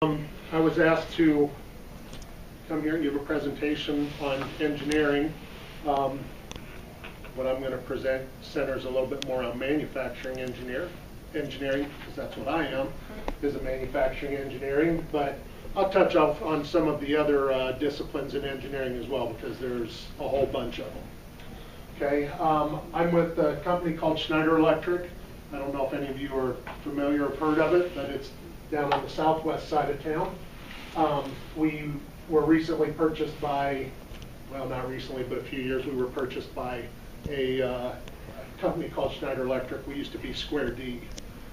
I was asked to come here and give a presentation on engineering. What I'm going to present centers a little bit more on manufacturing engineering, because that's what I am, is a manufacturing engineering. But I'll touch off on some of the other disciplines in engineering as well, because there's a whole bunch of them. Okay, I'm with a company called Schneider Electric. I don't know if any of you are familiar or heard of it, but it's down on the southwest side of town. We were recently purchased by, well, not recently, but a few years, we were purchased by a company called Schneider Electric. We used to be Square D.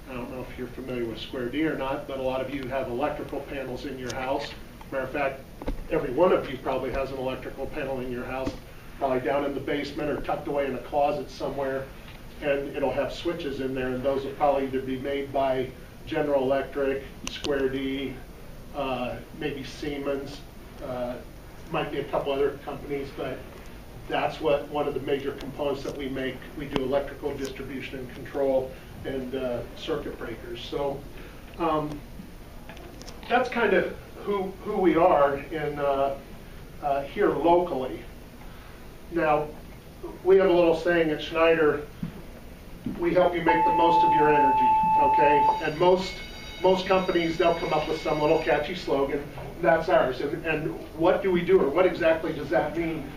I don't know if you're familiar with Square D or not, but a lot of you have electrical panels in your house. Matter of fact, every one of you probably has an electrical panel in your house, probably down in the basement or tucked away in a closet somewhere, and it'll have switches in there, and those will probably either be made by General Electric, Square D, maybe Siemens, might be a couple other companies, but that's what one of the major components that we make. We do electrical distribution and control and circuit breakers. So that's kind of who we are in here locally. Now, we have a little saying at Schneider: we help you make the most of your energy, okay? And most companies, they'll come up with some little catchy slogan. That's ours. And what do we do, or what exactly does that mean?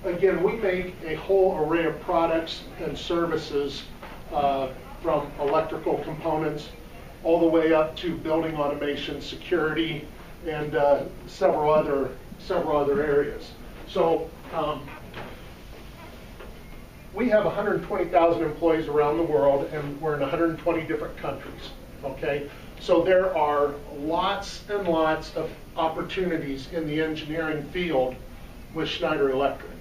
Again, we make a whole array of products and services from electrical components all the way up to building automation, security, and several other areas. So we have 120,000 employees around the world, and we're in 120 different countries, okay? So there are lots and lots of opportunities in the engineering field with Schneider Electric,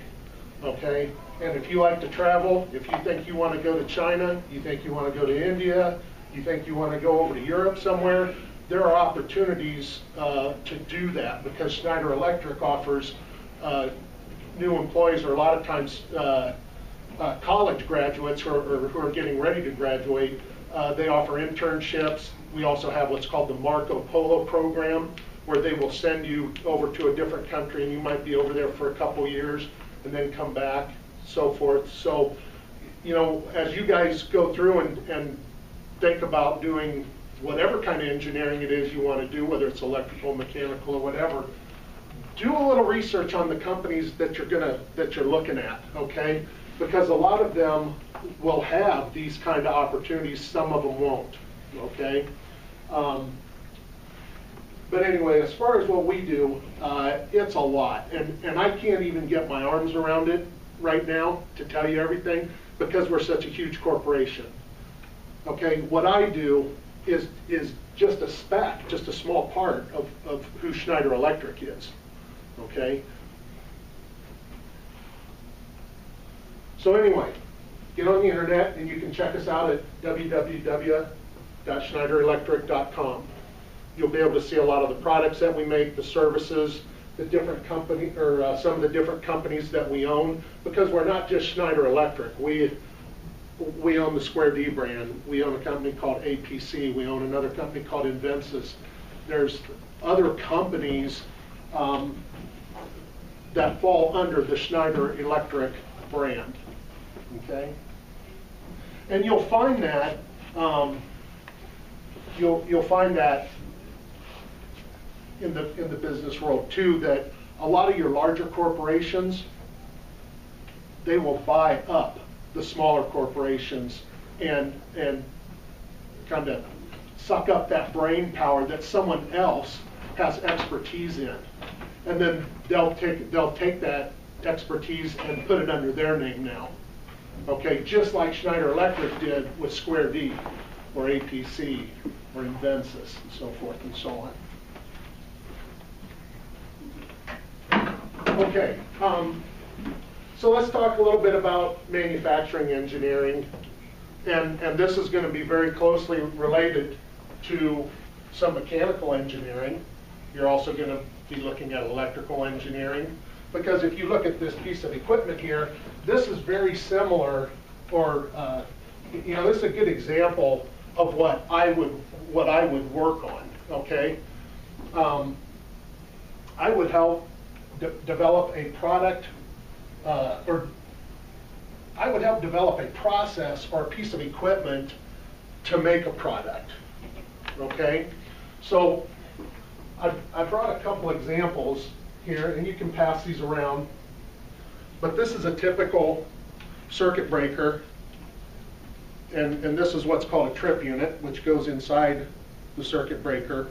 okay? And if you like to travel, if you think you want to go to China, you think you want to go to India, you think you want to go over to Europe somewhere, there are opportunities to do that, because Schneider Electric offers new employees, or a lot of times college graduates who are getting ready to graduate. They offer internships. We also have what's called the Marco Polo program, where they will send you over to a different country, and you might be over there for a couple years and then come back, so forth. So, you know, as you guys go through and think about doing whatever kind of engineering it is you want to do, whether it's electrical, mechanical, or whatever, do a little research on the companies that you're looking at, okay? Because a lot of them will have these kind of opportunities, some of them won't, okay? But anyway, as far as what we do, it's a lot, and I can't even get my arms around it right now to tell you everything, because we're such a huge corporation. Okay, what I do is just a speck, just a small part of who Schneider Electric is, okay? So anyway, get on the internet and you can check us out at www.schneiderelectric.com. You'll be able to see a lot of the products that we make, the services, the different company, or some of the different companies that we own, because we're not just Schneider Electric. We own the Square D brand. We own a company called APC. We own another company called Invensys. There's other companies that fall under the Schneider Electric brand. Okay, and you'll find that you'll find that in the business world too, that a lot of your larger corporations, they will buy up the smaller corporations and kind of suck up that brain power that someone else has expertise in, and then they'll take that expertise and put it under their name now. Okay, just like Schneider Electric did with Square D, or APC, or Invensys, and so forth and so on. Okay, so let's talk a little bit about manufacturing engineering, and this is going to be very closely related to some mechanical engineering. You're also going to be looking at electrical engineering, because if you look at this piece of equipment here, this is very similar, or you know, this is a good example of what I would work on. Okay, I would help develop a product, or I would help develop a process or a piece of equipment to make a product. Okay, so I brought a couple examples here, and you can pass these around. But this is a typical circuit breaker, and this is what's called a trip unit, which goes inside the circuit breaker.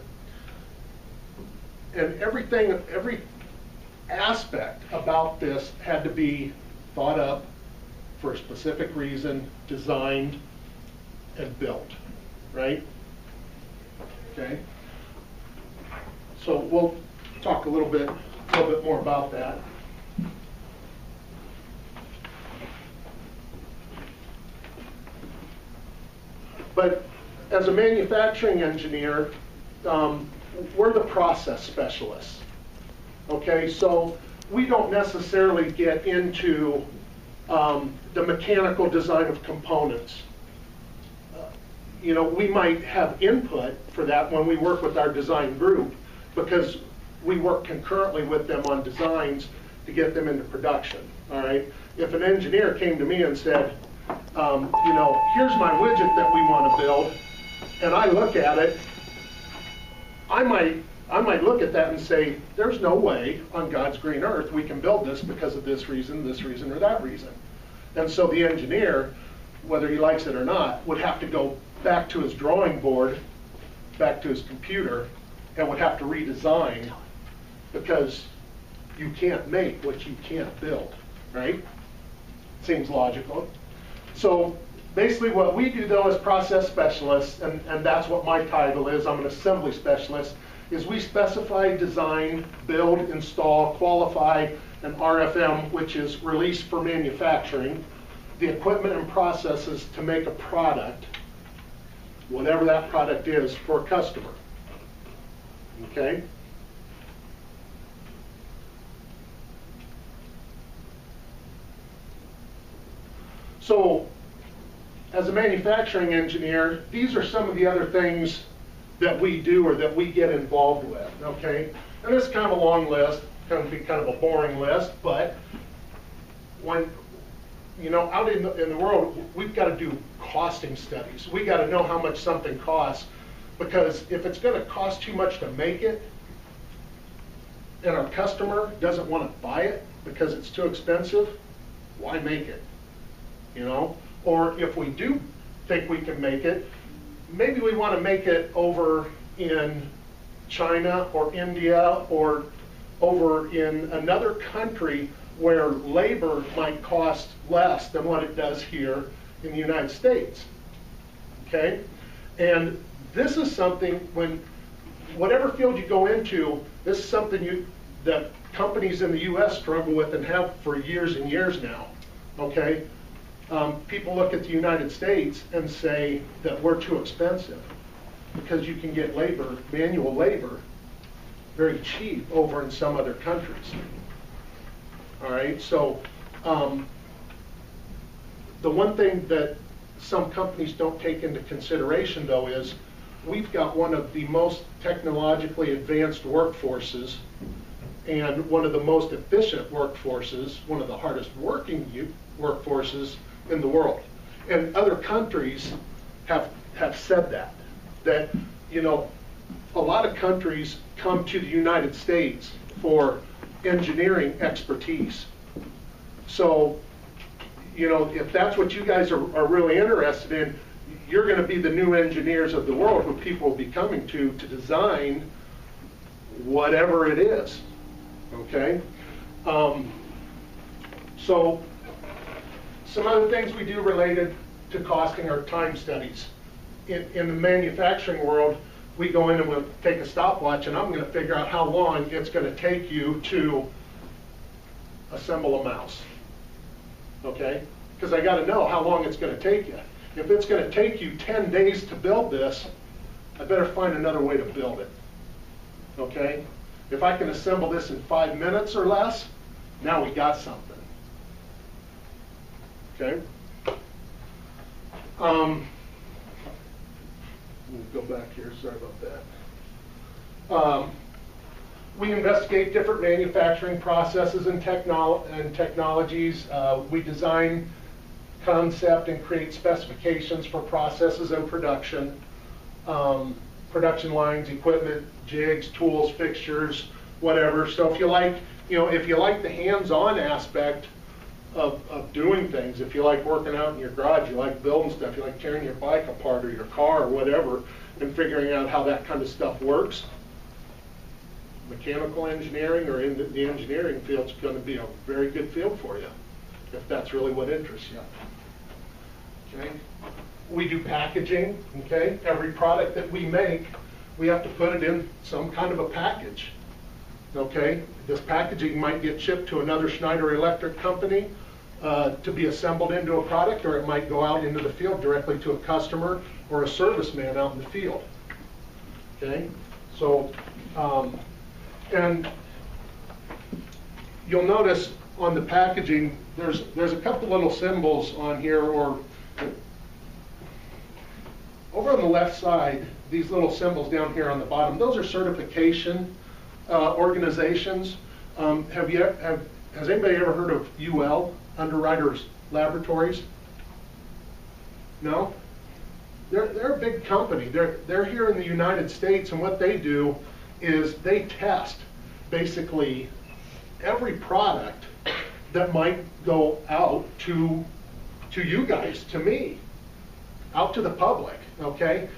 And every aspect about this had to be thought up for a specific reason, designed and built, right? Okay. So we'll talk a little bit more about that. But as a manufacturing engineer, we're the process specialists. Okay, so we don't necessarily get into the mechanical design of components. You know, we might have input for that when we work with our design group, because we work concurrently with them on designs to get them into production. All right. If an engineer came to me and said, you know, here's my widget that we want to build, and I look at it, I might look at that and say, there's no way on God's green earth we can build this because of this reason, or that reason. And so the engineer, whether he likes it or not, would have to go back to his drawing board, back to his computer, and would have to redesign, because you can't make what you can't build, right? Seems logical. So basically what we do, though, as process specialists, and that's what my title is, I'm an assembly specialist, is we specify, design, build, install, qualify an RFM, which is released for manufacturing, the equipment and processes to make a product, whatever that product is, for a customer. Okay? So, as a manufacturing engineer, these are some of the other things that we do or that we get involved with, okay? And this is kind of a long list, kind of a boring list, but when, you know, out in the world, we've got to do costing studies. We got to know how much something costs, because if it's going to cost too much to make it, and our customer doesn't want to buy it because it's too expensive, why make it? You know? Or if we do think we can make it, maybe we want to make it over in China or India or over in another country where labor might cost less than what it does here in the United States. Okay? And this is something, when whatever field you go into, this is something that companies in the US struggle with and have for years and years now. Okay? People look at the United States and say that we're too expensive because you can get labor, manual labor, very cheap over in some other countries. All right, so the one thing that some companies don't take into consideration, though, is we've got one of the most technologically advanced workforces and one of the most efficient workforces, one of the hardest working workforces in the world. And other countries have said that, you know, a lot of countries come to the United States for engineering expertise. So, you know, if that's what you guys are really interested in, you're going to be the new engineers of the world who people will be coming to design whatever it is. Okay? So, some other things we do related to costing are time studies. In the manufacturing world, we go in and we'll take a stopwatch, and I'm going to figure out how long it's going to take you to assemble a mouse. Okay? Because I got to know how long it's going to take you. If it's going to take you 10 days to build this, I better find another way to build it. Okay? If I can assemble this in 5 minutes or less, now we got something. Okay? We'll go back here, sorry about that. We investigate different manufacturing processes and technologies. We design, concept, and create specifications for processes and production. Production lines, equipment, jigs, tools, fixtures, whatever. So if you like, if you like the hands-on aspect of doing things, if you like working out in your garage, you like building stuff, you like tearing your bike apart or your car or whatever, and figuring out how that kind of stuff works, mechanical engineering or in the engineering field is going to be a very good field for you, if that's really what interests you. Okay. We do packaging. Okay. Every product that we make, we have to put it in some kind of a package. Okay. This packaging might get shipped to another Schneider Electric company to be assembled into a product, or it might go out into the field directly to a customer or a serviceman out in the field. Okay. So, and you'll notice on the packaging, there's a couple little symbols on here, or over on the left side, these little symbols down here on the bottom, those are certification organizations. Has anybody ever heard of UL, Underwriters Laboratories? No? They're a big company. They're here in the United States, and what they do is they test basically every product that might go out to you guys, to me, out to the public, okay?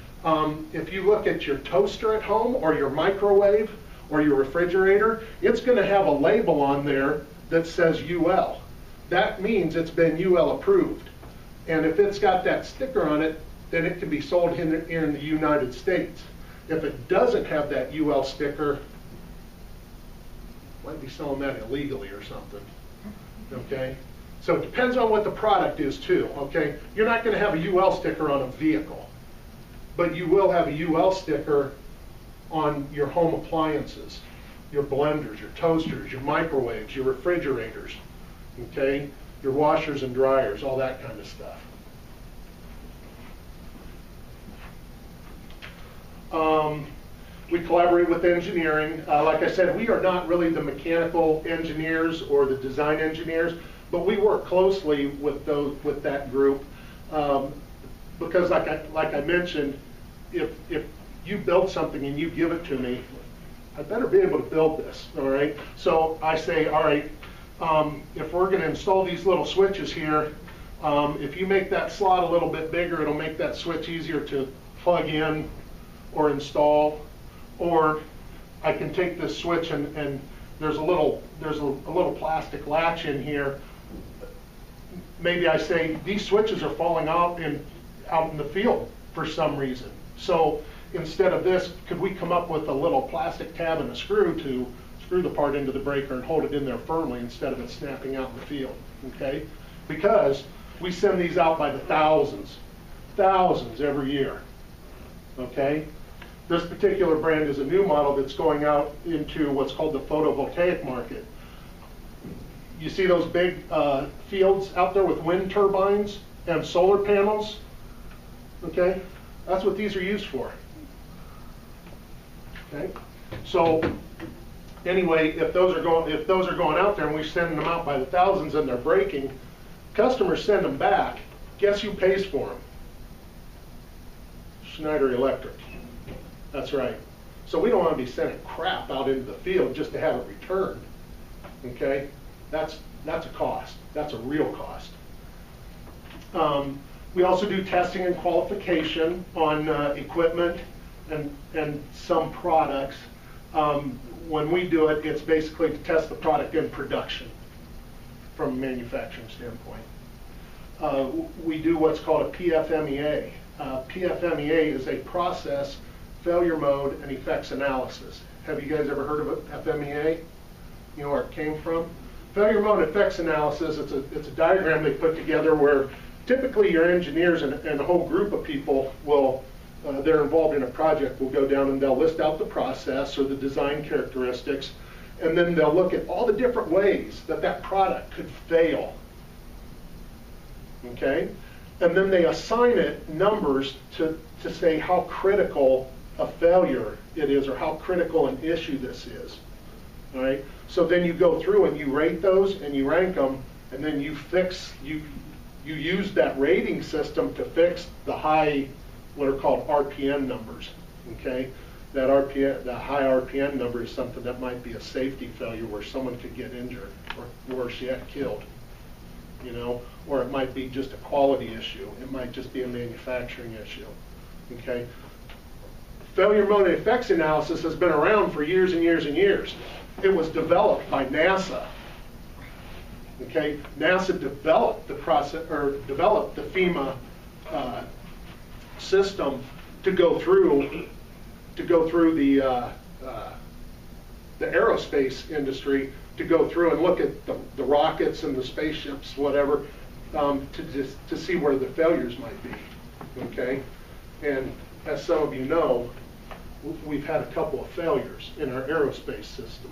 If you look at your toaster at home or your microwave or your refrigerator, it's going to have a label on there that says UL. That means it's been UL approved. And if it's got that sticker on it, then it can be sold in the United States. If it doesn't have that UL sticker, might be selling that illegally or something, okay? So it depends on what the product is too, okay? You're not going to have a UL sticker on a vehicle, but you will have a UL sticker on your home appliances, your blenders, your toasters, your microwaves, your refrigerators, okay? Your washers and dryers, all that kind of stuff. We collaborate with engineering. Like I said, we are not really the mechanical engineers or the design engineers, but we work closely with that group because, like I mentioned, if you build something and you give it to me, I better be able to build this. All right. So I say, all right, if we're going to install these little switches here, if you make that slot a little bit bigger, it'll make that switch easier to plug in or install. Or I can take this switch and there's a little plastic latch in here. Maybe I say these switches are falling out in the field for some reason. So instead of this, could we come up with a little plastic tab and a screw to screw the part into the breaker and hold it in there firmly instead of it snapping out in the field? Okay, because we send these out by the thousands every year. Okay. This particular brand is a new model that's going out into what's called the photovoltaic market. You see those big fields out there with wind turbines and solar panels? Okay, that's what these are used for. Okay, so anyway, if those are going out there and we're sending them out by the thousands and they're breaking, customers send them back. Guess who pays for them? Schneider Electric. That's right. So we don't want to be sending crap out into the field just to have it returned. Okay, that's a cost. That's a real cost. We also do testing and qualification on equipment and some products. When we do it, it's basically to test the product in production from a manufacturing standpoint. We do what's called a PFMEA. PFMEA is a process, failure mode, and effects analysis. Have you guys ever heard of it, FMEA? You know where it came from? Failure mode effects analysis, it's a diagram they put together where typically your engineers and a whole group of people will, they're involved in a project, will go down and they'll list out the process or the design characteristics, and then they'll look at all the different ways that that product could fail. Okay? and then they assign it numbers to say how critical a failure it is or how critical an issue this is. All right? So then you go through and you rate those and you rank them, and then you use that rating system to fix the high, what are called RPN numbers. Okay? That high RPN number is something that might be a safety failure where someone could get injured or worse yet, killed. You know, or it might be just a quality issue. It might just be a manufacturing issue. Okay? Failure mode and effects analysis has been around for years and years and years. It was developed by NASA. Okay? NASA developed the process, or developed the FEMA system to go through the aerospace industry, to go through and look at the rockets and the spaceships, whatever, to see where the failures might be. Okay? And as some of you know, we've had a couple of failures in our aerospace system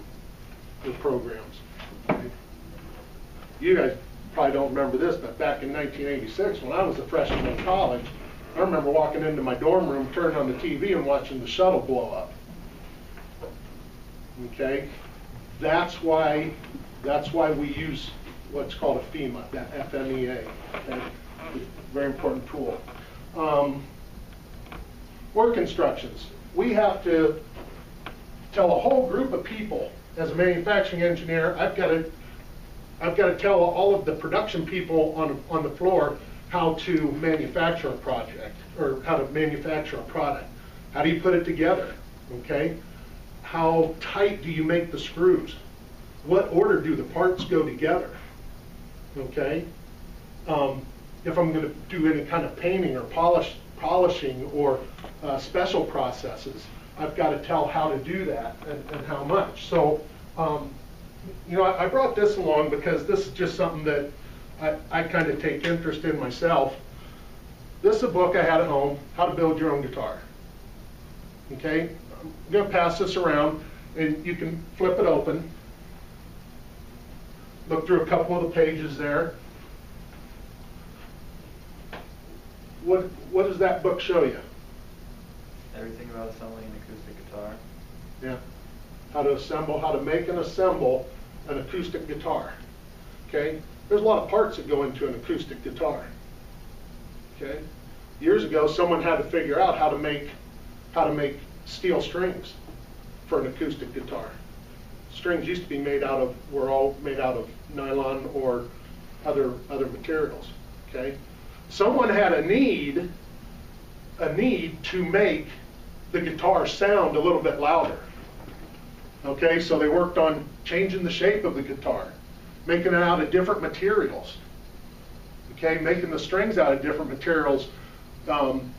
with programs. Okay? You guys probably don't remember this, but back in 1986, when I was a freshman in college, I remember walking into my dorm room, turning on the TV, and watching the shuttle blow up. Okay? That's why we use what's called a FEMA, that FMEA. Okay? It's a very important tool. Work instructions. We have to tell a whole group of people, as a manufacturing engineer, I've got to tell all of the production people on the floor how to manufacture a project, or how to manufacture a product. How do you put it together? Okay? How tight do you make the screws? What order do the parts go together? Okay? If I'm going to do any kind of painting or polishing or special processes, I've got to tell how to do that and how much. So, you know, I brought this along because this is just something that I kind of take interest in myself. This is a book I had at home, How to Build Your Own Guitar. Okay? I'm going to pass this around, and you can flip it open. Look through a couple of the pages there. What does that book show you? Everything about assembling an acoustic guitar. Yeah. How to assemble, how to make and assemble an acoustic guitar. Okay? There's a lot of parts that go into an acoustic guitar. Okay? Years ago, someone had to figure out how to make steel strings for an acoustic guitar. Strings used to be were all made out of nylon or other materials. Okay? Someone had a need to make the guitar sound a little bit louder. Okay, so they worked on changing the shape of the guitar, making it out of different materials. Okay, making the strings out of different materials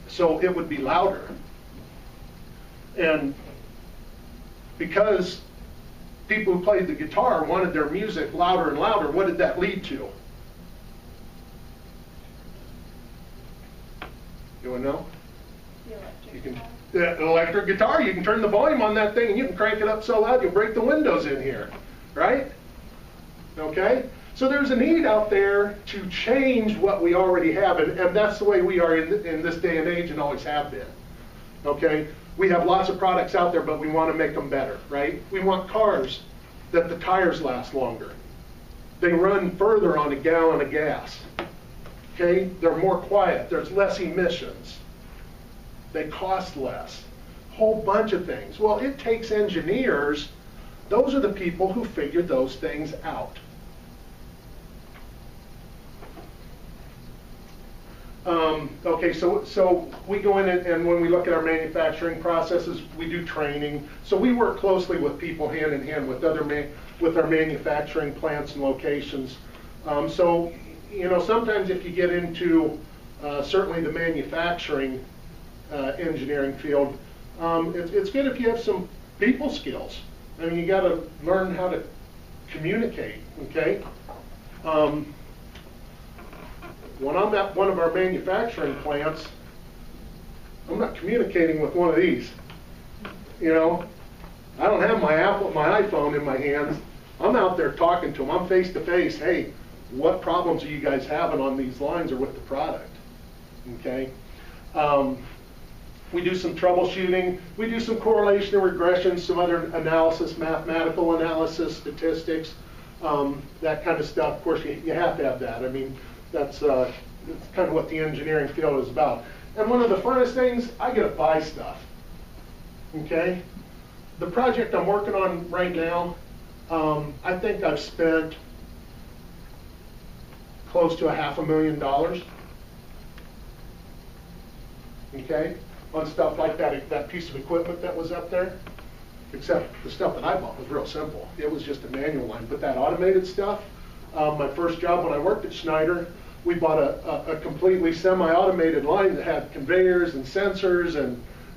so it would be louder. And because people who played the guitar wanted their music louder and louder, what did that lead to? You want to know? The electric guitar, you can turn the volume on that thing and you can crank it up so loud you'll break the windows in here, right? Okay? So there's a need out there to change what we already have, and that's the way we are in this day and age and always have been. Okay? We have lots of products out there, but we want to make them better, right? We want cars that the tires last longer. They run further on a gallon of gas. Okay? They're more quiet. There's less emissions. They cost less. Whole bunch of things. Well, it takes engineers. Those are the people who figure those things out. Okay, so we go in and when we look at our manufacturing processes, we do training. So we work closely with people hand in hand with our manufacturing plants and locations. So, you know, sometimes if you get into certainly the manufacturing engineering field, it's good if you have some people skills. I mean, you got to learn how to communicate, okay? When I'm at one of our manufacturing plants, I'm not communicating with one of these. You know, I don't have my iPhone in my hands. I'm out there talking to them. I'm face to face. Hey, what problems are you guys having on these lines or with the product? okay? We do some troubleshooting. We do some correlation and regression, some other analysis, mathematical analysis, statistics, that kind of stuff. Of course, you have to have that. I mean, that's kind of what the engineering field is about. And one of the funnest things, I get to buy stuff, okay? The project I'm working on right now, I think I've spent close to $500,000, okay, on stuff like that piece of equipment that was up there. Except the stuff that I bought was real simple. It was just a manual line. But that automated stuff, my first job when I worked at Schneider, we bought a completely semi-automated line that had conveyors and sensors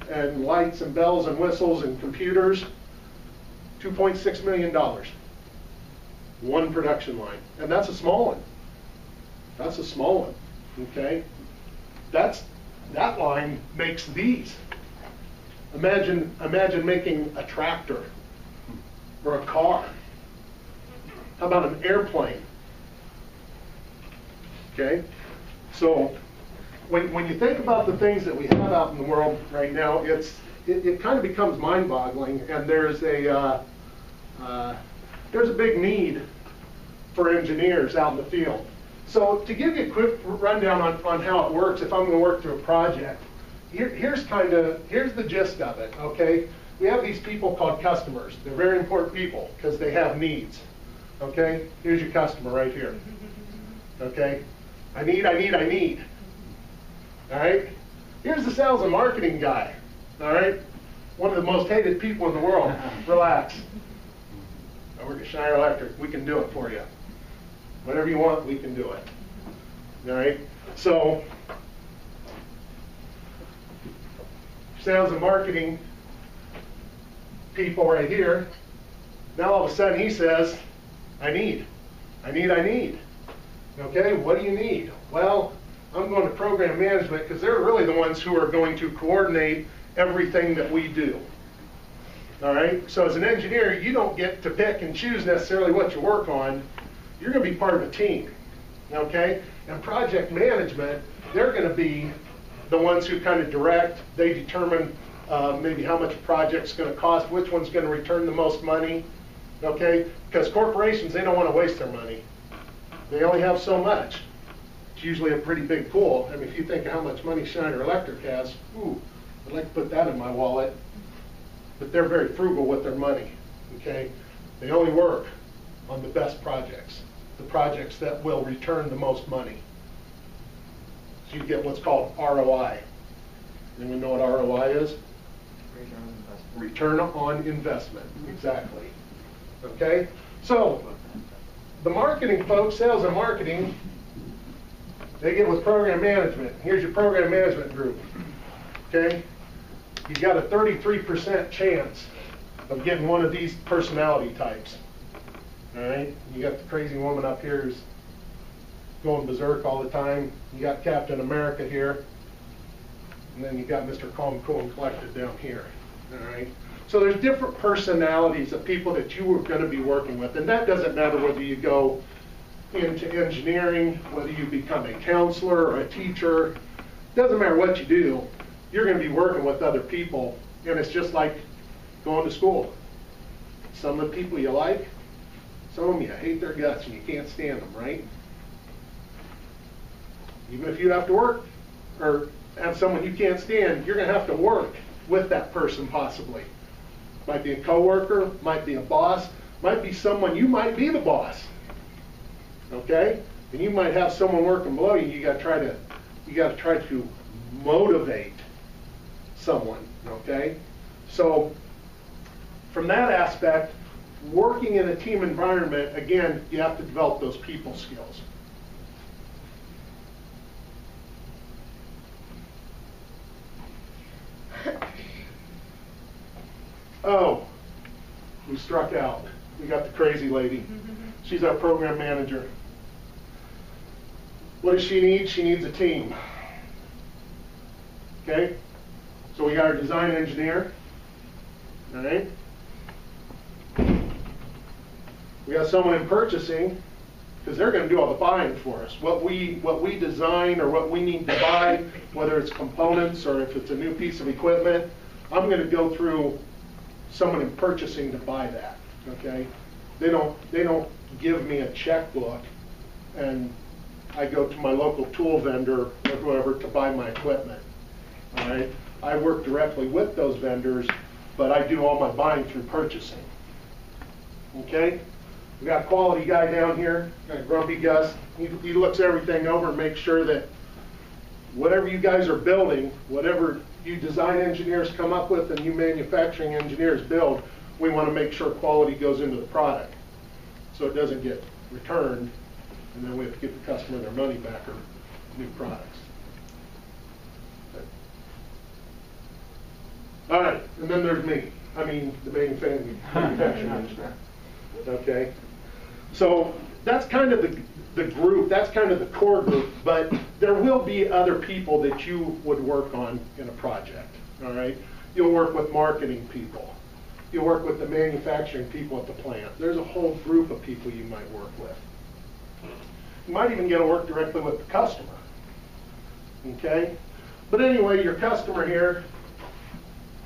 and lights and bells and whistles and computers. $2.6 million. One production line. And that's a small one. That's a small one, okay? That line makes these. Imagine making a tractor or a car. How about an airplane? Okay? So when you think about the things that we have out in the world right now, it kind of becomes mind-boggling, and there's a big need for engineers out in the field. So to give you a quick rundown on how it works, if I'm going to work through a project, here's the gist of it, okay? We have these people called customers. They're very important people because they have needs, okay? Here's your customer right here, okay? I need. All right? Here's the sales and marketing guy, all right? One of the most hated people in the world. Relax. I work at Schneider Electric. We can do it for you. Whatever you want, we can do it. All right? So, sales and marketing people right here, now all of a sudden he says, I need. Okay, what do you need? Well, I'm going to program management because they're really the ones who are going to coordinate everything that we do. All right, so as an engineer, you don't get to pick and choose necessarily what you work on. You're going to be part of a team, okay? And project management, they're going to be the ones who kind of direct. They determine maybe how much a project's going to cost, which one's going to return the most money, okay? Because corporations, they don't want to waste their money. They only have so much. It's usually a pretty big pool. I mean, if you think of how much money Schneider Electric has, ooh, I'd like to put that in my wallet. But they're very frugal with their money, okay? They only work on the best projects, the projects that will return the most money. So you get what's called ROI. Anyone know what ROI is? Return on investment, exactly. Okay? So, the marketing folks, sales and marketing, they get with program management. Here's your program management group, okay? You've got a 33% chance of getting one of these personality types. All right? You got the crazy woman up here who's going berserk all the time. You got Captain America here. And then you got Mr. Calm, Cool, and Collected down here. All right? So there's different personalities of people that you are going to be working with. And that doesn't matter whether you go into engineering, whether you become a counselor or a teacher. Doesn't matter what you do. You're going to be working with other people, and it's just like going to school. Some of the people you like, some of them you hate their guts and you can't stand them, right? Even if you have to work or have someone you can't stand, you're going to have to work with that person possibly. Might be a coworker, might be a boss, might be someone, you might be the boss. Okay? And you might have someone working below you. You got to try to motivate someone, okay? So from that aspect, working in a team environment, again, you have to develop those people skills. Oh, we struck out. We got the crazy lady. She's our program manager. What does she need? She needs a team. Okay? So we got our design engineer. All right? We got someone in purchasing. because they're going to do all the buying for us. What we design or what we need to buy, whether it's components or if it's a new piece of equipment, I'm going to go through someone in purchasing to buy that. Okay, they don't give me a checkbook and I go to my local tool vendor or whoever to buy my equipment. All right, I work directly with those vendors, but I do all my buying through purchasing. Okay, we got a quality guy down here, got Grumpy Gus. He looks everything over and makes sure that whatever you guys are building, whatever you design engineers come up with and you manufacturing engineers build, we want to make sure quality goes into the product so it doesn't get returned and then we have to give the customer their money back or new products. All right, and then there's me. I mean, the manufacturing engineer. Okay, so that's kind of the group, that's kind of the core group, but there will be other people that you would work on in a project, all right? You'll work with marketing people. You'll work with the manufacturing people at the plant. There's a whole group of people you might work with. You might even get to work directly with the customer, okay? But anyway, your customer here,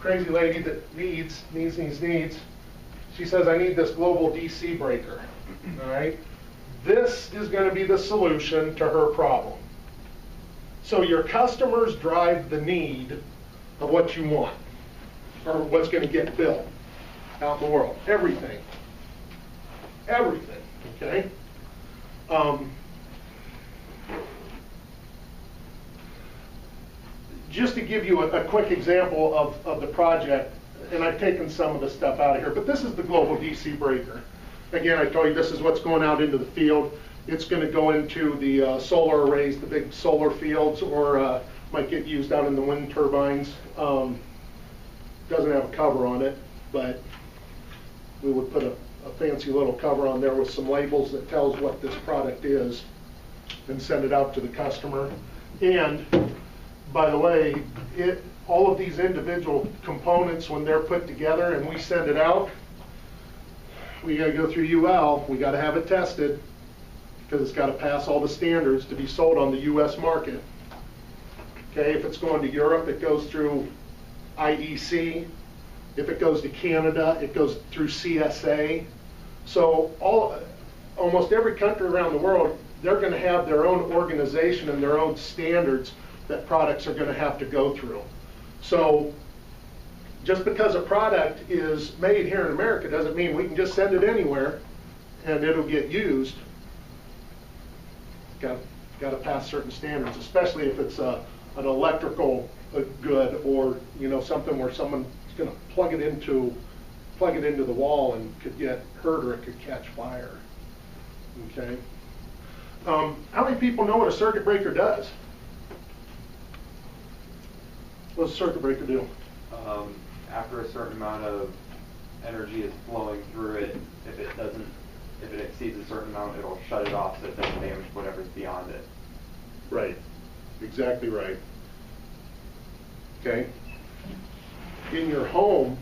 crazy lady that needs. She says, I need this global DC breaker, all right? This is going to be the solution to her problem. So your customers drive the need of what you want, or what's going to get built out in the world. Everything, okay? Just to give you a quick example of the project, and I've taken some of the stuff out of here, but this is the global DC breaker. Again, I told you this is what's going out into the field. It's going to go into the solar arrays, the big solar fields, or might get used out in the wind turbines. Doesn't have a cover on it, but we would put a fancy little cover on there with some labels that tells what this product is and send it out to the customer. And by the way, all of these individual components, when they're put together and we send it out, we got to go through UL. We got to have it tested because it's got to pass all the standards to be sold on the U.S. market. Okay, if it's going to Europe, it goes through IEC. If it goes to Canada, it goes through CSA. So almost every country around the world, they're going to have their own organization and their own standards that products are going to have to go through. So just because a product is made here in America doesn't mean we can just send it anywhere and it'll get used. Got to pass certain standards, especially if it's an electrical good or something where someone's going to plug it into the wall and could get hurt or it could catch fire. Okay. How many people know what a circuit breaker does? What does a circuit breaker do? After a certain amount of energy is flowing through it, if it exceeds a certain amount, it'll shut it off so it doesn't damage whatever's beyond it. Right. Exactly right. Okay. In your home,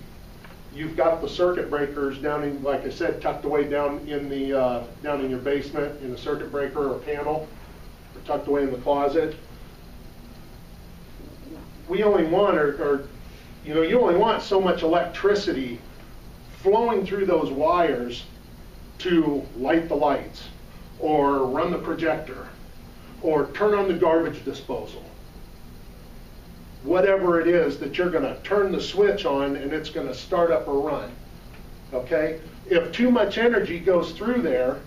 you've got the circuit breakers down in, like I said, tucked away down in your basement in the circuit breaker or panel, or tucked away in the closet. We only want, you only want so much electricity flowing through those wires to light the lights, or run the projector, or turn on the garbage disposal. Whatever it is that you're going to turn the switch on and it's going to start up or run. Okay? If too much energy goes through there,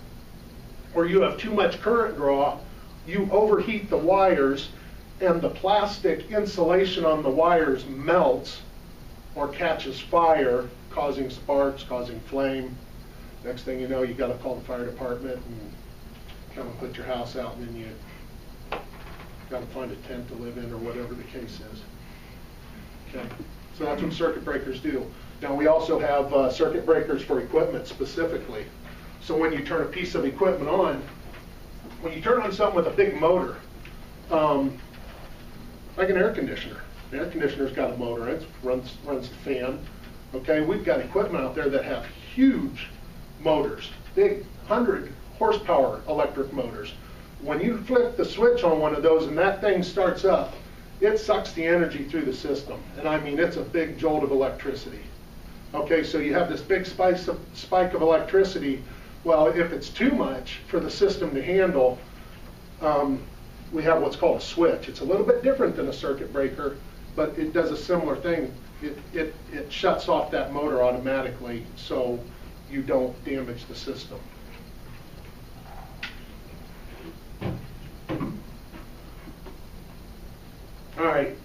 or you have too much current draw, you overheat the wires and the plastic insulation on the wires melts or catches fire, causing sparks, causing flame. Next thing you know, you got to call the fire department and come and put your house out, and then you got to find a tent to live in or whatever the case is. Okay, so that's what circuit breakers do. Now we also have circuit breakers for equipment specifically. So when you turn a piece of equipment on, when you turn on something with a big motor, like an air conditioner. The air conditioner's got a motor, it runs the fan. Okay, we've got equipment out there that have huge motors, big 100 horsepower electric motors. When you flip the switch on one of those and that thing starts up, it sucks the energy through the system. And I mean, it's a big jolt of electricity. Okay, so you have this big spike of electricity. Well, if it's too much for the system to handle, we have what's called a switch. It's a little bit different than a circuit breaker, but it does a similar thing. It shuts off that motor automatically so you don't damage the system. All right,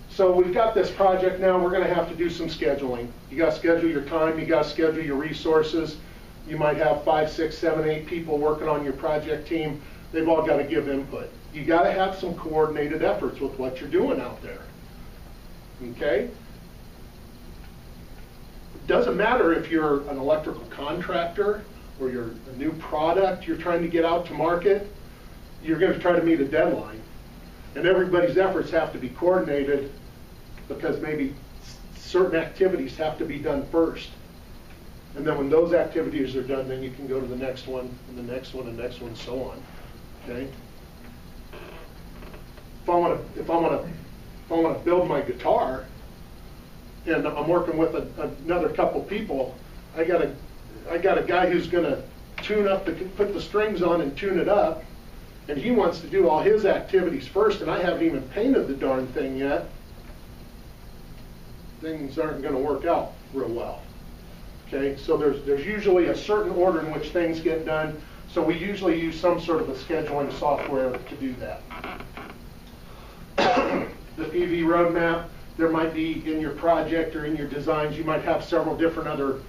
so we've got this project now. We're going to have to do some scheduling. You got to schedule your time. You got to schedule your resources. You might have 5, 6, 7, 8 people working on your project team. They've all got to give input. You got to have some coordinated efforts with what you're doing out there. Okay? It doesn't matter if you're an electrical contractor or you're a new product you're trying to get out to market. You're going to try to meet a deadline. And everybody's efforts have to be coordinated because maybe certain activities have to be done first. And then when those activities are done, then you can go to the next one, and the next one, and the next one, and so on. Okay? If I want to build my guitar, and I'm working with another couple people, I got a guy who's going to put the strings on and tune it up. And he wants to do all his activities first, and I haven't even painted the darn thing yet. Things aren't going to work out real well. Okay, so there's usually a certain order in which things get done, so we usually use some sort of a scheduling software to do that. The PV roadmap, there might be in your project or in your designs, you might have several different other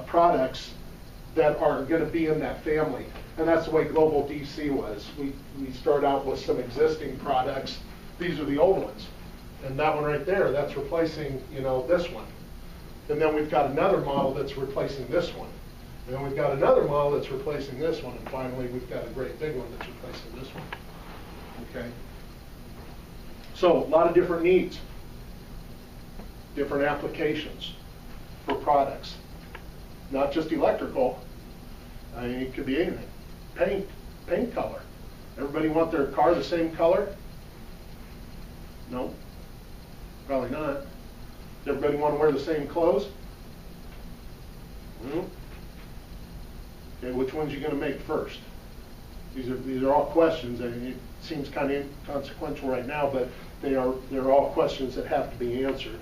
products that are going to be in that family. And that's the way Global DC was. We start out with some existing products. These are the old ones. And that one right there, that's replacing, this one. And then we've got another model that's replacing this one. And then we've got another model that's replacing this one. And finally, we've got a great big one that's replacing this one. Okay? So, a lot of different needs, different applications for products. Not just electrical. I mean, it could be anything. Paint color. Everybody want their car the same color? No, probably not. Does everybody want to wear the same clothes? No. Okay, which ones are you going to make first? These are all questions. I mean, it seems kind of inconsequential right now, but they're all questions that have to be answered.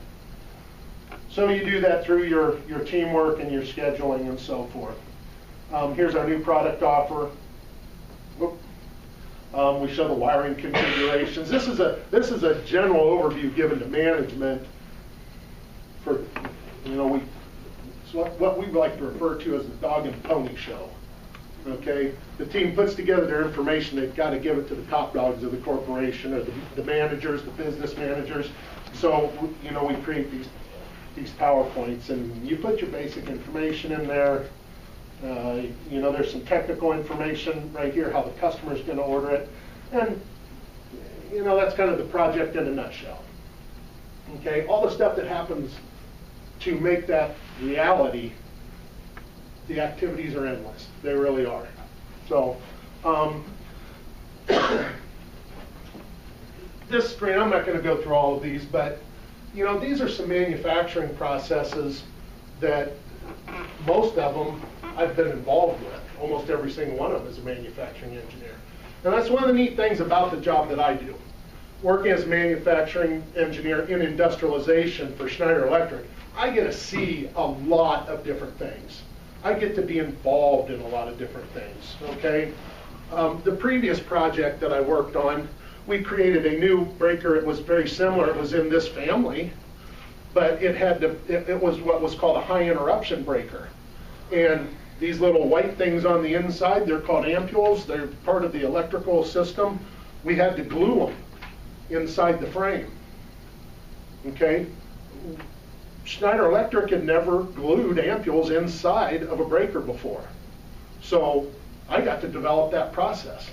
So you do that through your teamwork and your scheduling and so forth. Here's our new product offer. We show the wiring configurations. This is a general overview given to management for, it's what we like to refer to as the dog and pony show. Okay, the team puts together their information. They've got to give it to the top dogs of the corporation or the managers, the business managers. So we create these PowerPoints, and you put your basic information in there. There's some technical information right here, how the customer's going to order it. And, that's kind of the project in a nutshell. Okay, all the stuff that happens to make that reality, the activities are endless. They really are. So, this screen, I'm not going to go through all of these, but, these are some manufacturing processes that most of them I've been involved with. Almost every single one of them is a manufacturing engineer. And that's one of the neat things about the job that I do. Working as a manufacturing engineer in industrialization for Schneider Electric, I get to see a lot of different things. I get to be involved in a lot of different things, okay? The previous project that I worked on, we created a new breaker. It was very similar. It was in this family, but it was what was called a high interruption breaker. And these little white things on the inside, they're called ampules. They're part of the electrical system. We had to glue them inside the frame. Okay? Schneider Electric had never glued ampules inside of a breaker before. So I got to develop that process.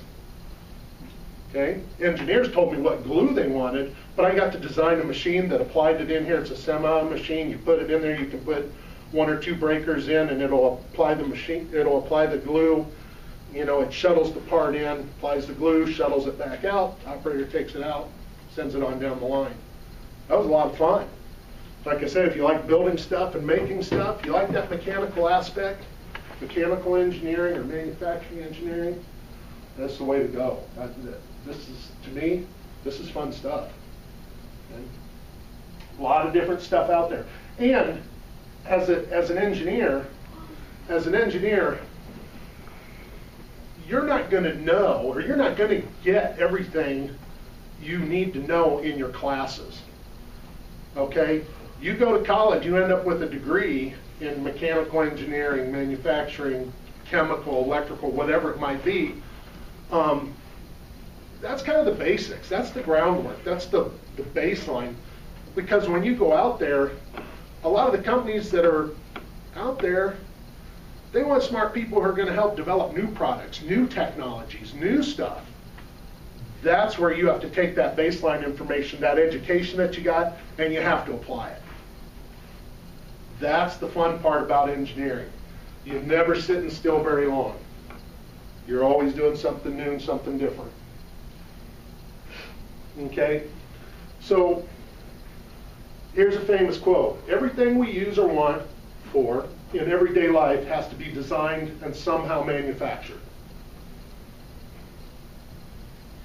Okay? Engineers told me what glue they wanted, but I got to design a machine that applied it in here. It's a semi machine. You put it in there, you can put 1 or 2 breakers in, and it'll apply the glue. You know, it shuttles the part in, applies the glue, shuttles it back out, operator takes it out, sends it on down the line. That was a lot of fun. Like I said, if you like building stuff and making stuff, you like that mechanical aspect, mechanical engineering or manufacturing engineering, that's the way to go. This is, to me, this is fun stuff. Okay? A lot of different stuff out there. And as an engineer, you're not going to know, or you're not going to get everything you need to know in your classes. Okay? You go to college, you end up with a degree in mechanical engineering, manufacturing, chemical, electrical, whatever it might be. That's kind of the basics. That's the groundwork. That's the baseline. Because when you go out there, a lot of the companies that are out there, they want smart people who are going to help develop new products, new technologies, new stuff. That's where you have to take that baseline information, that education that you got, and you have to apply it. That's the fun part about engineering. You never sit still very long. You're always doing something new and something different. Okay? So, here's a famous quote. Everything we use or want for in everyday life has to be designed and somehow manufactured.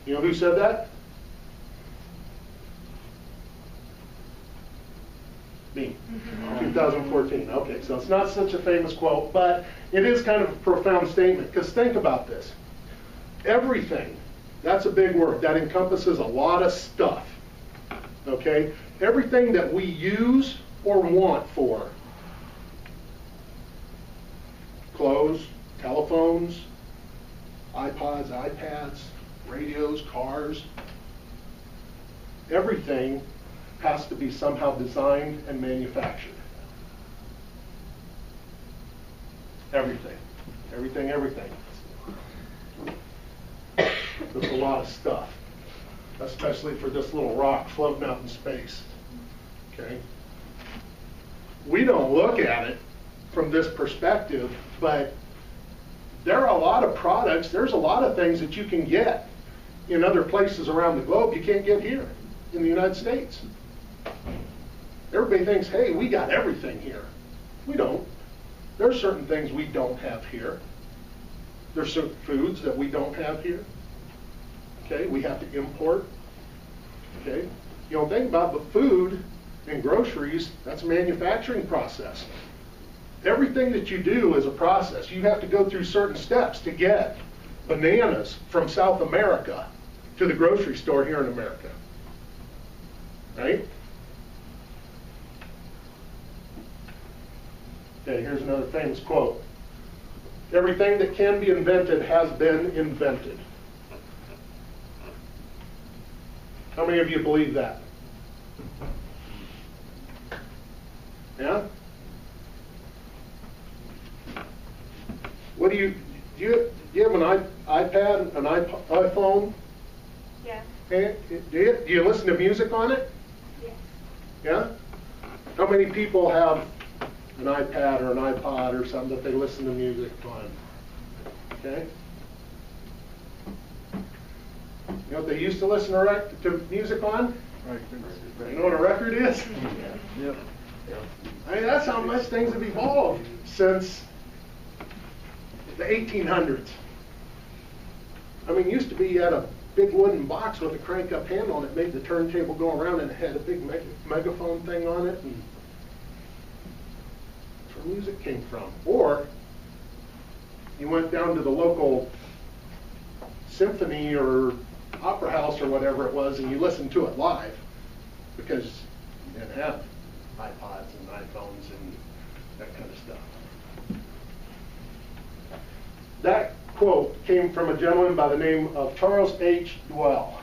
You know who said that? Me. 2014. Okay, so it's not such a famous quote, but it is kind of a profound statement, because think about this. Everything, that's a big word. That encompasses a lot of stuff. Okay? Everything that we use or want for clothes, telephones, iPods, iPads, radios, cars, everything has to be somehow designed and manufactured. Everything. Everything, everything. There's a lot of stuff, especially for this little rock floating out in space. Okay? We don't look at it from this perspective, but there are a lot of products, there's a lot of things that you can get in other places around the globe you can't get here in the United States. Everybody thinks, hey, we got everything here. We don't. There's certain things we don't have here. There's certain foods that we don't have here. Okay, we have to import. Okay, you know, think about the food and groceries, that's a manufacturing process. Everything that you do is a process. You have to go through certain steps to get bananas from South America to the grocery store here in America. Right? Okay, here's another famous quote. Everything that can be invented has been invented. How many of you believe that? Yeah? What do you have an iPad, an iPhone? Yeah. Do you listen to music on it? Yes. Yeah? How many people have an iPad or an iPod or something that they listen to music on? Okay? You know what they used to listen to music on? You know what a record is? Yep. I mean, that's how much things have evolved since the 1800s. I mean, it used to be you had a big wooden box with a crank-up handle, and it made the turntable go around, and it had a big megaphone thing on it, and that's where music came from. Or you went down to the local symphony or opera house or whatever it was, and you listened to it live, because you didn't have iPods and iPhones and that kind of stuff. That quote came from a gentleman by the name of Charles H. Dwell.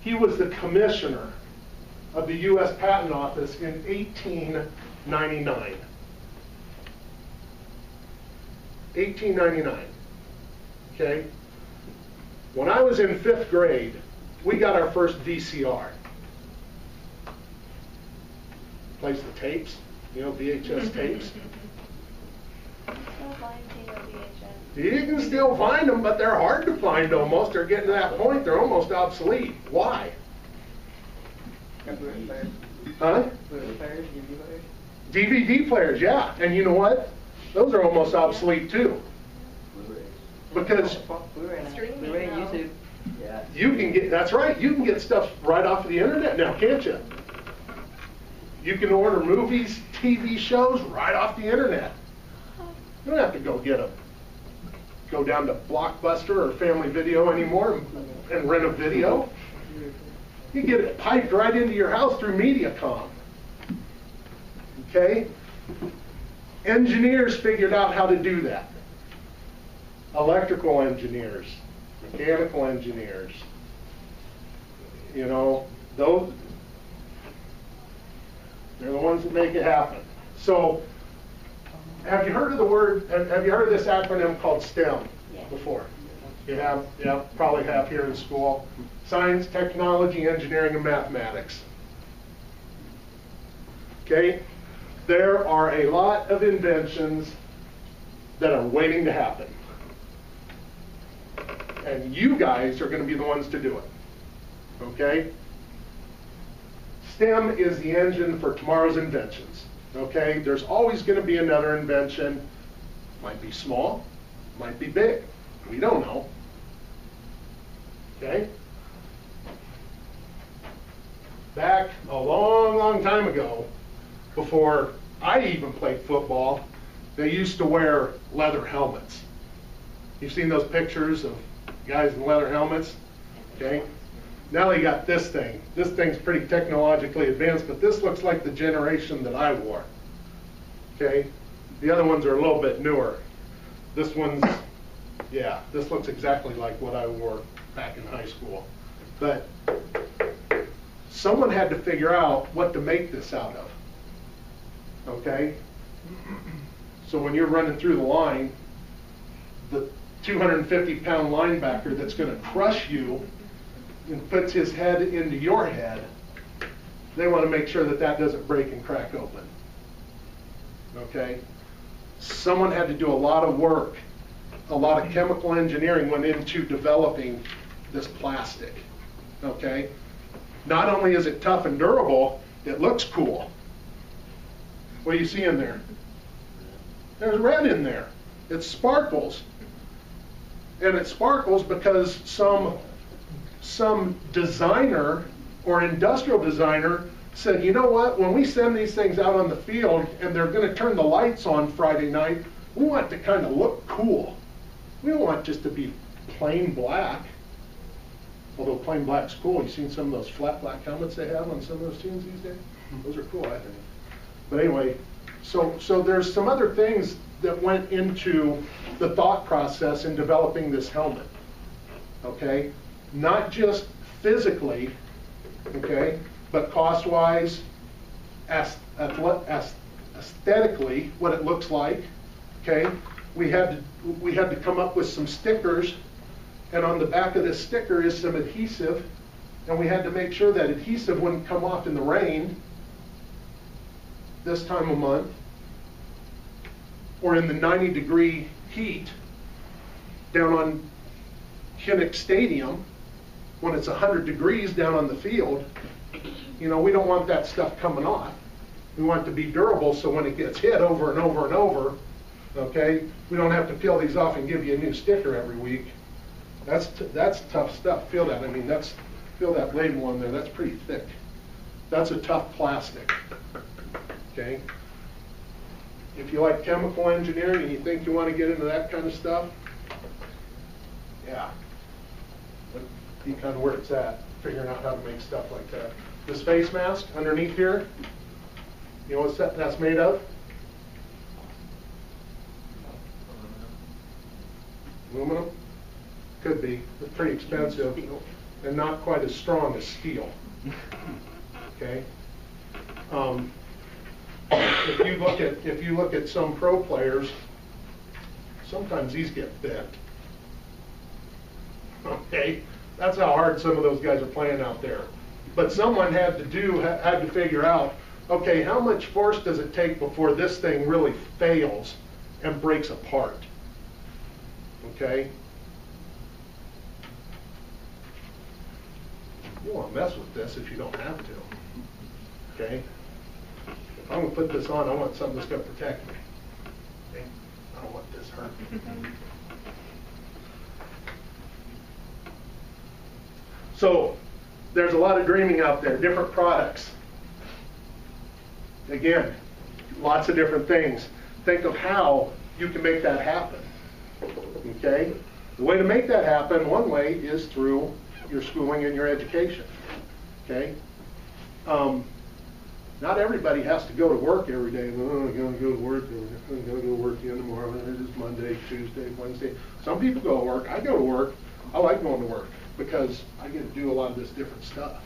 He was the commissioner of the U.S. Patent Office in 1899. 1899. Okay? When I was in 5th grade, we got our first VCR. Plays the tapes, you know, VHS tapes. find KWHN? You can still find them, but they're hard to find almost. They're getting to that point, they're almost obsolete. Why? Huh? DVD players, yeah. And you know what? Those are almost obsolete too. Because Streaming now. YouTube. Yeah. you can get, that's right, you can get stuff right off of the internet now, can't you? You can order movies, TV shows right off the internet. You don't have to go down to Blockbuster or Family Video anymore and rent a video. You get it piped right into your house through MediaCom. Okay? Engineers figured out how to do that. Electrical engineers, mechanical engineers, you know, those, they're the ones that make it happen. So, have you heard of the word, have you heard of this acronym called STEM before? You have? Yeah, probably have here in school. Science, technology, engineering, and mathematics. Okay? There are a lot of inventions that are waiting to happen. And you guys are going to be the ones to do it. Okay? STEM is the engine for tomorrow's inventions. Okay? There's always going to be another invention. Might be small, might be big. We don't know. Okay? Back a long, long time ago, before I even played football, they used to wear leather helmets. You've seen those pictures of guys in leather helmets? Okay? Now they got this thing. This thing's pretty technologically advanced, but this looks like the generation that I wore. Okay? The other ones are a little bit newer. This one's, yeah, this looks exactly like what I wore back in high school. But someone had to figure out what to make this out of. Okay? So when you're running through the line, the 250-pound linebacker that's going to crush you and puts his head into your head, they want to make sure that that doesn't break and crack open. Okay? Someone had to do a lot of work. A lot of chemical engineering went into developing this plastic. Okay? Not only is it tough and durable, it looks cool. What do you see in there? There's red in there. It sparkles. And it sparkles because some designer or industrial designer said, you know what, when we send these things out on the field and they're going to turn the lights on Friday night, we want it to kind of look cool. We don't want it just to be plain black. Although plain black's cool. You've seen some of those flat black helmets they have on some of those teams these days? Those are cool, I think. But anyway, so there's some other things that went into the thought process in developing this helmet. Okay? Not just physically, okay, but cost-wise, aesthetically, what it looks like. Okay? We had to come up with some stickers, and on the back of this sticker is some adhesive, and we had to make sure that adhesive wouldn't come off in the rain this time of month, or in the 90-degree heat down on Higgins Stadium when it's 100 degrees down on the field. You know, we don't want that stuff coming off. We want it to be durable so when it gets hit over and over and over, okay, we don't have to peel these off and give you a new sticker every week. That's tough stuff. Feel that. I mean, feel that label on there. That's pretty thick. That's a tough plastic. Okay? If you like chemical engineering and you think you want to get into that kind of stuff, yeah, that'd be kind of where it's at, figuring out how to make stuff like that. This face mask underneath here, you know what that's made of? Aluminum? Could be. It's pretty expensive and not quite as strong as steel. Okay? If you look at some pro players, sometimes these get bent. Okay? That's how hard some of those guys are playing out there. But someone had to figure out, okay, how much force does it take before this thing really fails and breaks apart. Okay? You won't mess with this if you don't have to. Okay? If I'm going to put this on, I want something that's going to protect me. Okay? I don't want this hurt. So, there's a lot of dreaming out there, different products. Again, lots of different things. Think of how you can make that happen. Okay? The way to make that happen, one way, is through your schooling and your education. Okay? Not everybody has to go to work every day. Oh, I'm going to go to work. I'm going to go to work again tomorrow. It's Monday, Tuesday, Wednesday. Some people go to work. I go to work. I like going to work because I get to do a lot of this different stuff.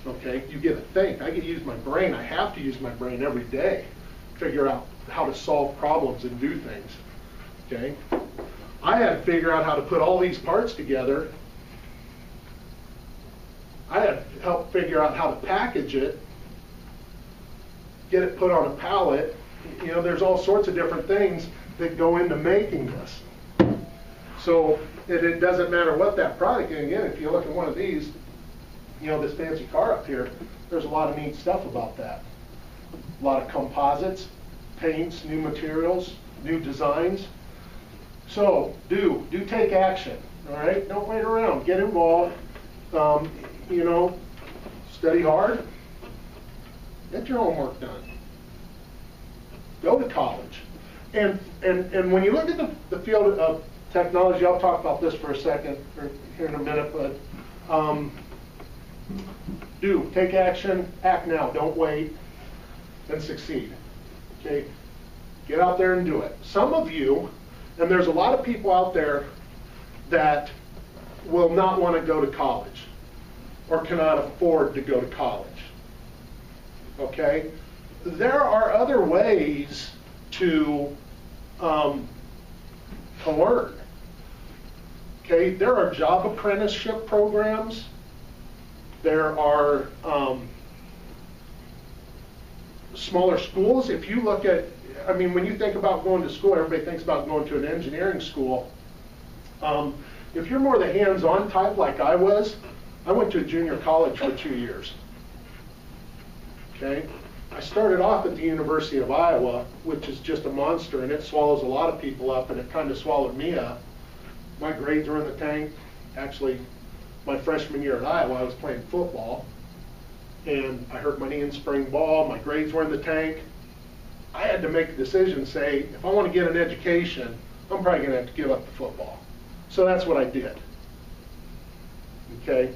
Okay? You get to think. I get to use my brain. I have to use my brain every day. Figure out how to solve problems and do things. Okay? I had to figure out how to put all these parts together. I had to help figure out how to package it, get it put on a pallet. You know, there's all sorts of different things that go into making this. So it doesn't matter what that product is. Again, if you look at one of these, you know, this fancy car up here, there's a lot of neat stuff about that. A lot of composites, paints, new materials, new designs. So do take action. All right, don't wait around. Get involved. You know, study hard. Get your homework done. Go to college. And when you look at the field of technology, I'll talk about this for a second, or here in a minute, but take action, act now, don't wait, and succeed. Okay? Get out there and do it. Some of you, and there's a lot of people out there that will not want to go to college or cannot afford to go to college. Okay? There are other ways to learn. Okay? There are job apprenticeship programs. There are smaller schools. If you look at, I mean, when you think about going to school, everybody thinks about going to an engineering school. If you're more the hands-on type like I was, I went to a junior college for 2 years. Okay? I started off at the University of Iowa, which is just a monster, and it swallows a lot of people up, and it kind of swallowed me up. My grades were in the tank. Actually, my freshman year at Iowa, I was playing football, and I hurt my knee in spring ball. My grades were in the tank. I had to make a decision, say, if I want to get an education, I'm probably going to have to give up the football. So that's what I did. Okay?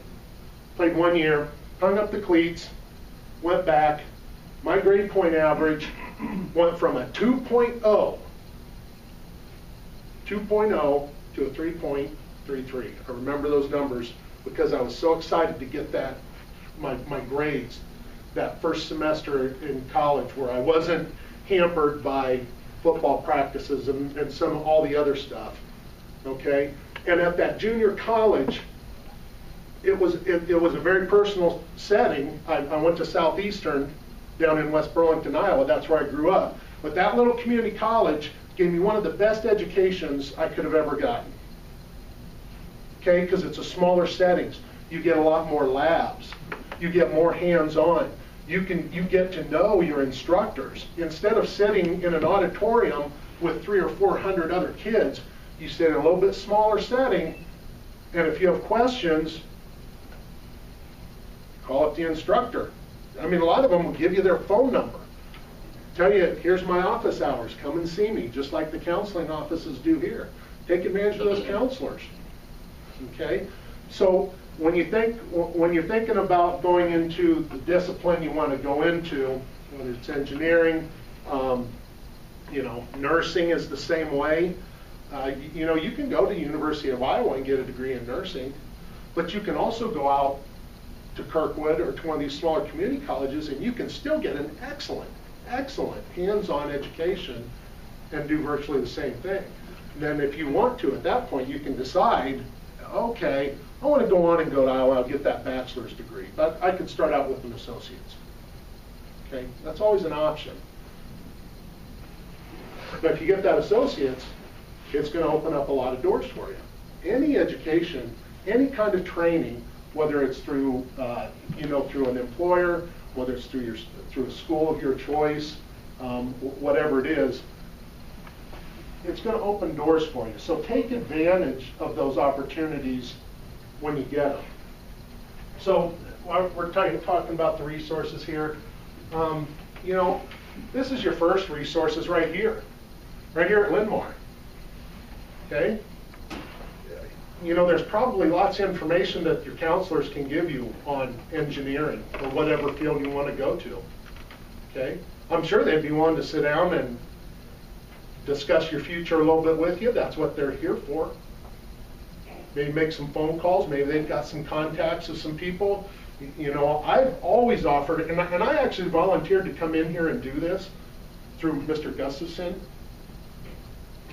Played 1 year, hung up the cleats, went back. My grade point average went from a 2.0 to a 3.33. I remember those numbers because I was so excited to get that, my grades, that first semester in college where I wasn't hampered by football practices and all the other stuff. Okay? And at that junior college, it was a very personal setting. I went to Southeastern down in West Burlington, Iowa. That's where I grew up. But that little community college gave me one of the best educations I could have ever gotten. Okay, because it's a smaller settings. You get a lot more labs. You get more hands-on. You get to know your instructors. Instead of sitting in an auditorium with 300 or 400 other kids, you sit in a little bit smaller setting, and if you have questions, call up the instructor. I mean, a lot of them will give you their phone number. Tell you, here's my office hours, come and see me, just like the counseling offices do here. Take advantage of those counselors. Okay? So when you're thinking about going into the discipline you want to go into, whether it's engineering, you know, nursing is the same way. You know, you can go to the University of Iowa and get a degree in nursing, but you can also go out to Kirkwood or to one of these smaller community colleges and you can still get an excellent hands-on education and do virtually the same thing. And then if you want to, at that point, you can decide, okay, I want to go on and go to Iowa, I'll get that bachelor's degree, but I could start out with an associate's. Okay, that's always an option. But if you get that associate's, it's going to open up a lot of doors for you. Any education, any kind of training, whether it's through, through an employer, whether it's through a school of your choice, whatever it is, it's going to open doors for you. So take advantage of those opportunities when you get them. So we're talking about the resources here. This is your first resources right here at Linn-Mar. Okay? There's probably lots of information that your counselors can give you on engineering or whatever field you want to go to. Okay? I'm sure they'd be willing to sit down and discuss your future a little bit with you. That's what they're here for. Maybe make some phone calls. Maybe they've got some contacts with some people. I've always offered, and I actually volunteered to come in here and do this through Mr. Gustafson.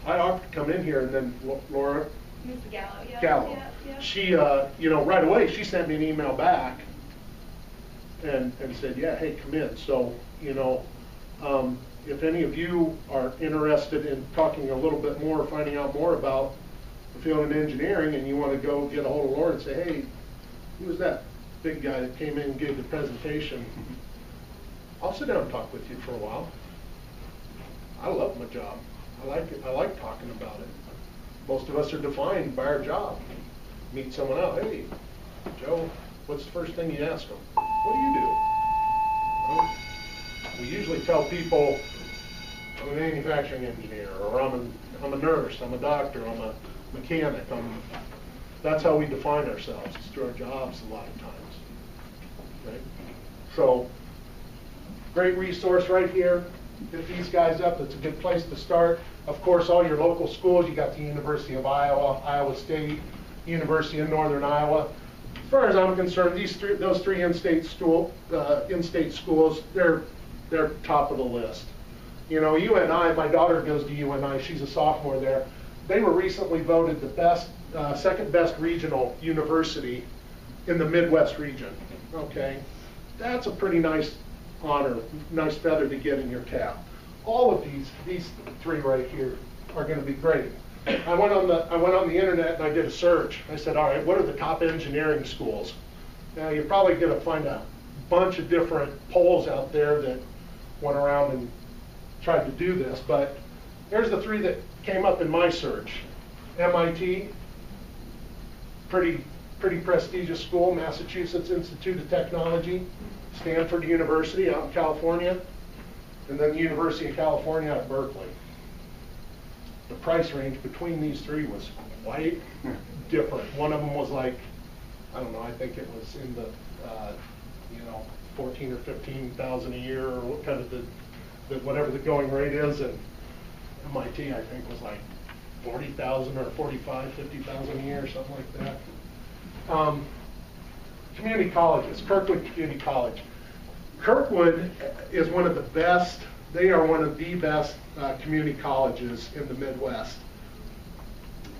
I offered to come in here, and then Laura Mr. Gallo, yeah. Gallo. Yeah. She, right away, she sent me an email back and said, yeah, hey, come in. So, if any of you are interested in talking a little bit more, finding out more about the field of engineering, and you want to go get a hold of Laura and say, hey, who was that big guy that came in and gave the presentation? I'll sit down and talk with you for a while. I love my job. I like it. I like talking about it. Most of us are defined by our job. Meet someone else. Hey, Joe, what's the first thing you ask them? What do you do? Well, we usually tell people, I'm a manufacturing engineer, or I'm a nurse, I'm a doctor, I'm a mechanic. That's how we define ourselves. It's through our jobs a lot of times. Right? So, great resource right here. Hit these guys up. It's a good place to start. Of course, all your local schools. You got the University of Iowa, Iowa State, University of Northern Iowa. As far as I'm concerned, those three in-state schools, they're top of the list. UNI. My daughter goes to UNI. She's a sophomore there. They were recently voted the best, second best regional university in the Midwest region. Okay, that's a pretty nice honor, nice feather to get in your cap. All of these three right here are going to be great. I went on the internet and I did a search. I said, all right, what are the top engineering schools? Now you're probably going to find a bunch of different polls out there that went around and tried to do this, but here's the three that came up in my search. MIT, pretty prestigious school, Massachusetts Institute of Technology, Stanford University out in California, and then the University of California at Berkeley. The price range between these three was quite different. One of them was like, I don't know, I think it was in the, 14 or 15,000 a year, or what kind of the whatever the going rate is, and MIT I think was like 40,000 or 45, 50,000 a year, or something like that. Community colleges, Kirkwood Community College. Kirkwood is one of the best, they are one of the best community colleges in the Midwest.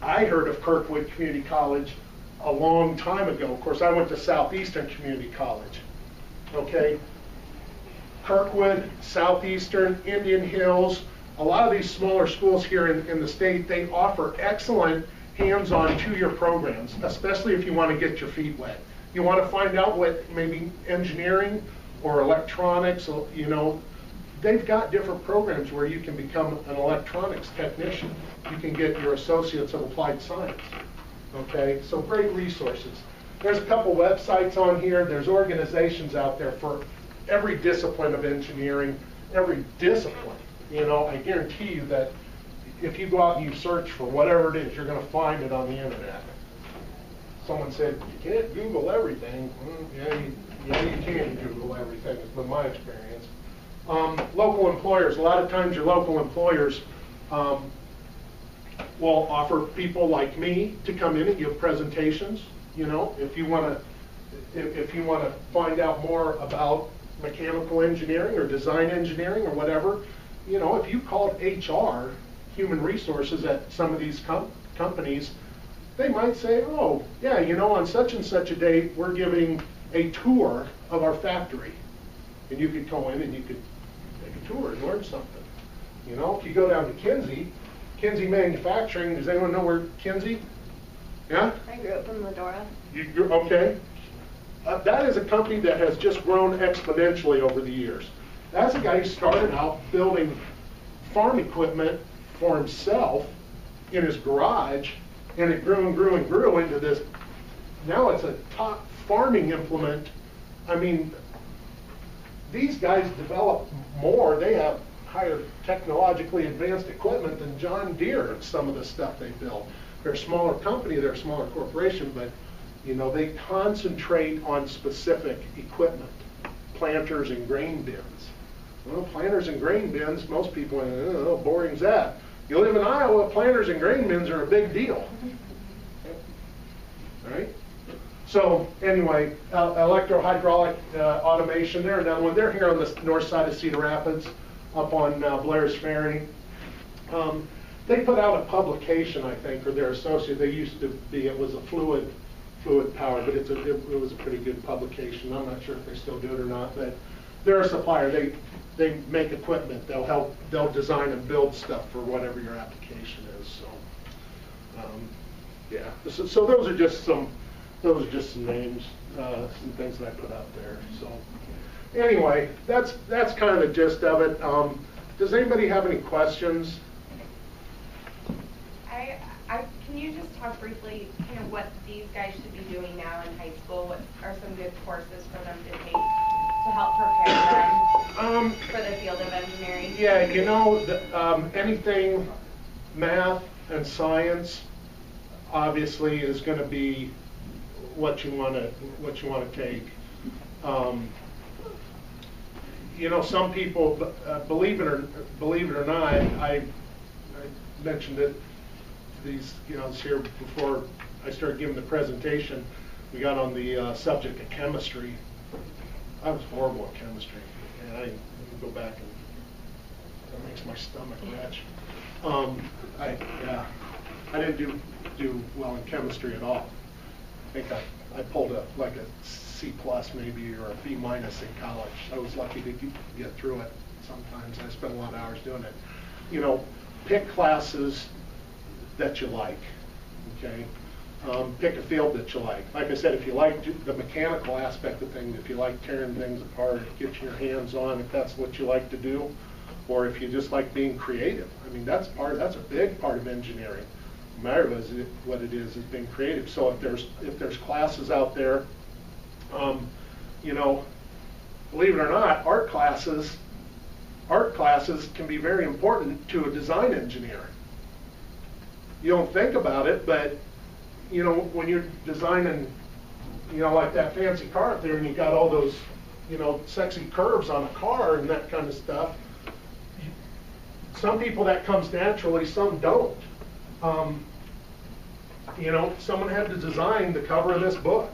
I heard of Kirkwood Community College a long time ago. Of course, I went to Southeastern Community College. Okay, Kirkwood, Southeastern, Indian Hills, a lot of these smaller schools here in the state, they offer excellent hands-on two-year programs, especially if you want to get your feet wet. You want to find out what maybe engineering or electronics, they've got different programs where you can become an electronics technician. You can get your associates of applied science. Okay, so great resources. There's a couple websites on here. There's organizations out there for every discipline of engineering, every discipline. I guarantee you that if you go out and you search for whatever it is, you're going to find it on the internet. Someone said, you can't Google everything. Yeah, you can Google everything. It's been my experience. Local employers. A lot of times your local employers will offer people like me to come in and give presentations. If you want to find out more about mechanical engineering or design engineering or whatever, if you called HR, human resources at some of these companies, they might say, oh, yeah, on such and such a day, we're giving a tour of our factory. And you could go in and you could take a tour and learn something. You know, if you go down to Kinsey Manufacturing, does anyone know where Kinsey? Yeah? I grew up in Medora. You're okay. That is a company that has just grown exponentially over the years. That's a guy who started out building farm equipment for himself in his garage, and it grew and grew and grew into this. Now it's a top farming implement. I mean, these guys develop more. They have higher technologically advanced equipment than John Deere and some of the stuff they build. They're a smaller company, they're a smaller corporation, but you know, they concentrate on specific equipment, planters and grain bins. Well, planters and grain bins, most people, oh, boring's that. You live in Iowa, planters and grain bins are a big deal. Right? So anyway, electro-hydraulic automation, they're another one. They're here on the north side of Cedar Rapids, up on Blair's Ferry. They put out a publication, I think, or their associate. They used to be, it was a fluid power, but it was a pretty good publication. I'm not sure if they still do it or not, but they're a supplier. They make equipment. They'll design and build stuff for whatever your application is. So yeah. So those are just some names, some things that I put out there. So anyway, that's kind of the gist of it. Does anybody have any questions? Can you just talk briefly kind of what these guys should be doing now in high school? What are some good courses for them to take to help prepare them for the field of engineering? Yeah, you know, anything math and science obviously is going to be what you want to take. You know, some people, believe it or not, I mentioned it. These, you know, I was here before I started giving the presentation. We got on the subject of chemistry. I was horrible at chemistry, and I can go back and that makes my stomach retch. I didn't do well in chemistry at all. I think I pulled like a C+ maybe, or a B- in college. I was lucky to get through it. Sometimes I spent a lot of hours doing it. You know, pick classes that you like, okay? Pick a field that you like. Like I said, if you like the mechanical aspect of things, if you like tearing things apart, get your hands on, if that's what you like to do, or if you just like being creative. I mean, that's a big part of engineering. No matter what it is being creative. So if there's classes out there, you know, believe it or not, art classes can be very important to a design engineer. You don't think about it, but you know, when you're designing, you know, like that fancy car up there, and you got all those, you know, sexy curves on a car and that kind of stuff. Some people that comes naturally, some don't. You know, someone had to design the cover of this book.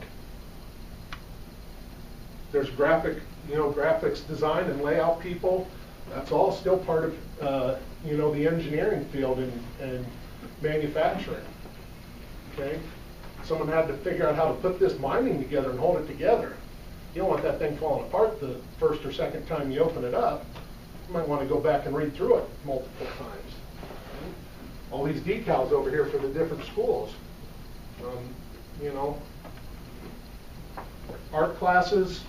There's graphics design and layout people. That's all still part of, you know, the engineering field and manufacturing. Okay? Someone had to figure out how to put this binding together and hold it together. You don't want that thing falling apart the first or second time you open it up. You might want to go back and read through it multiple times. Okay? All these decals over here for the different schools. You know, art classes,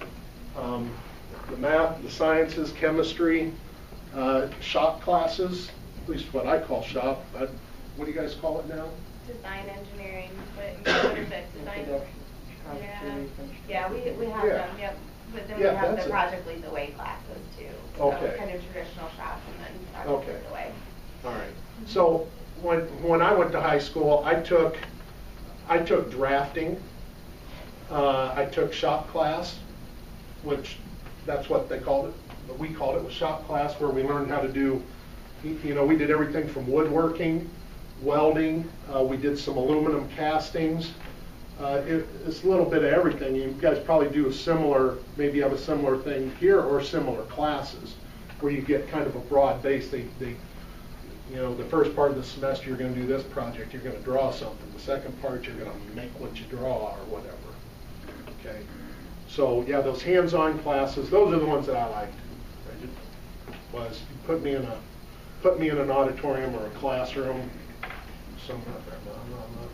the math, the sciences, chemistry, shop classes, at least what I call shop. What do you guys call it now? Design engineering, but what is it? Design? Yeah, we have them, yep. But then we have the Project Lead the Way classes too. So okay. Kind of traditional shop and then Project Lead the Way. All right. So when I went to high school, I took drafting. I took shop class, which that's what they called it. But we called it was shop class, where we learned how to do, you know, we did everything from woodworking, welding. We did some aluminum castings. It's a little bit of everything. You guys probably do maybe have a similar thing here, or similar classes where you get kind of a broad base. You know, the first part of the semester you're going to do this project, you're going to draw something. The second part you're going to make what you draw or whatever. Okay. So yeah, those hands-on classes, those are the ones that I liked. You put me in put me in an auditorium or a classroom.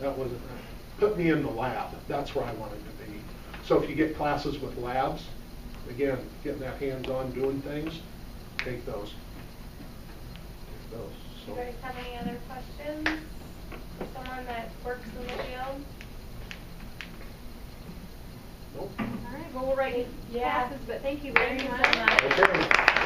That wasn't, put me in the lab. That's where I wanted to be. So if you get classes with labs, again, getting that hands-on doing things, take those. Do you guys have any other questions for someone that works in the field? Nope. All right, well, we'll write Yeah. classes, but thank you very Thank you much. so much. Okay.